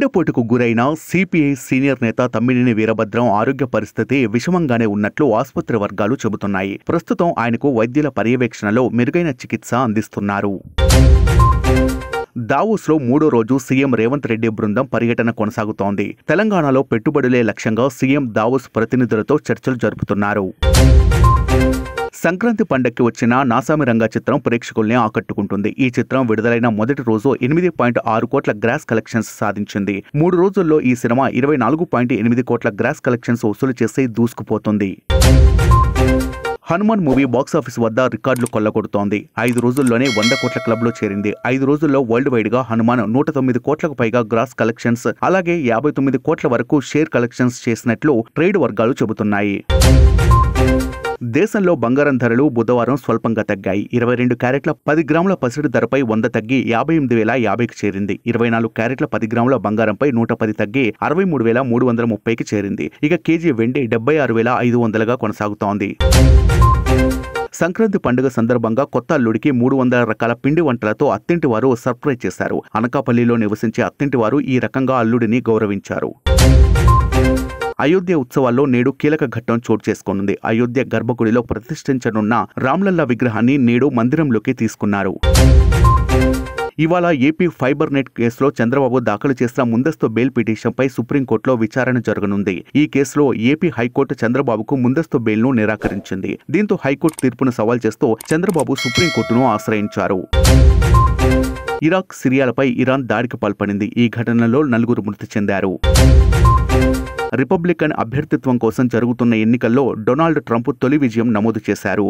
గుండెపోటుకు గురైన CPI senior నేత తమ్మినేని వీరభద్రం ఆరోగ్య పరిస్థితి విషమంగానే ఉన్నట్లు ఆసుపత్రి వర్గాలు చెబుతున్నాయి. ప్రస్తుతం ఆయనకు వైద్యుల పర్యవేక్షణలో మెరుగైన చికిత్స అందిస్తున్నారు. దావోస్లో మూడో రోజు సీఎం రేవంత్ రెడ్డి బృందం పర్యటన కొనసాగుతోంది. తెలంగాణలో పెట్టుబడులే లక్ష్యంగా సీఎం దావోస్ ప్రతినిధులతో చర్చలు జరుపుతున్నారు. సంక్రాంతి పండక్కి వచ్చిన నాసామి రంగా చిత్రం ప్రేక్షకుల్ని ఆకట్టుకుంటుంది. ఈ చిత్రం విడుదలైన మొదటి రోజు 8.6 కోట్ల గ్రాస్ కలెక్షన్స్ సాధించింది. 3 రోజుల్లో ఈ సినిమా 24.8 కోట్ల గ్రాస్ కలెక్షన్స్ వసూలు చేసి దూసుకుపోతుంది. హనుమాన్ మూవీ బాక్సాఫీస్ వద్ద రికార్డులు కొల్లగొడుతోంది. 5 రోజుల్లోనే 100 కోట్ల క్లబ్లో చేరింది. 5 రోజుల్లో వరల్డ్ వైడ్ గా హనుమాన్ 109 కోట్లకు పైగా గ్రాస్ కలెక్షన్స్, అలాగే 59 కోట్ల వరకు షేర్ కలెక్షన్స్ చేసినట్లు ట్రేడ్ వర్గాలు చెబుతున్నాయి. దేశంలో బంగారం ధరలు బుధవారం స్వల్పంగా తగ్గాయి. 22 క్యారెట్ల 10 గ్రాముల పసిడి ధరపై 100 తగ్గి 58,050కి చేరింది. 24 క్యారెట్ల 10 గ్రాముల బంగారంపై 110 తగ్గి 63,330కి చేరింది. ఇక కేజీ వెండి 76,500గా కొనసాగుతోంది. సంక్రాంతి పండుగ సందర్భంగా కొత్త అల్లుడికి 300 రకాల పిండి వంటలతో అత్తింటి వారు సర్ప్రైజ్ చేశారు. అనకాపల్లిలో నివసించే అత్తింటి వారు ఈ రకంగా అల్లుడిని గౌరవించారు. అయోధ్య ఉత్సవాల్లో నేడు కీలక ఘట్టం చోటు చేసుకోనుంది. అయోధ్య గర్భగుడిలో ప్రతిష్ఠించనున్న రామ్లల్లా విగ్రహాన్ని నేడు మందిరంలోకి తీసుకున్నారు. ఇవాళ ఏపీ ఫైబర్ నెట్ కేసులో చంద్రబాబు దాఖలు చేసిన ముందస్తు బెయిల్ పిటిషన్పై సుప్రీంకోర్టులో విచారణ జరగనుంది. ఈ కేసులో ఏపీ హైకోర్టు చంద్రబాబుకు ముందస్తు బెయిల్ను నిరాకరించింది. దీంతో హైకోర్టు తీర్పును సవాల్ చేస్తూ చంద్రబాబు సుప్రీంకోర్టును ఆశ్రయించారు. ఇరాక్, సిరియాలపై ఇరాన్ దాడికి పాల్పడింది. ఈ ఘటనలో 4 మృతి చెందారు. రిపబ్లికన్ అభ్యర్థిత్వం కోసం జరుగుతున్న ఎన్నికల్లో డొనాల్డ్ ట్రంప్ తొలి విజయం నమోదు చేశారు.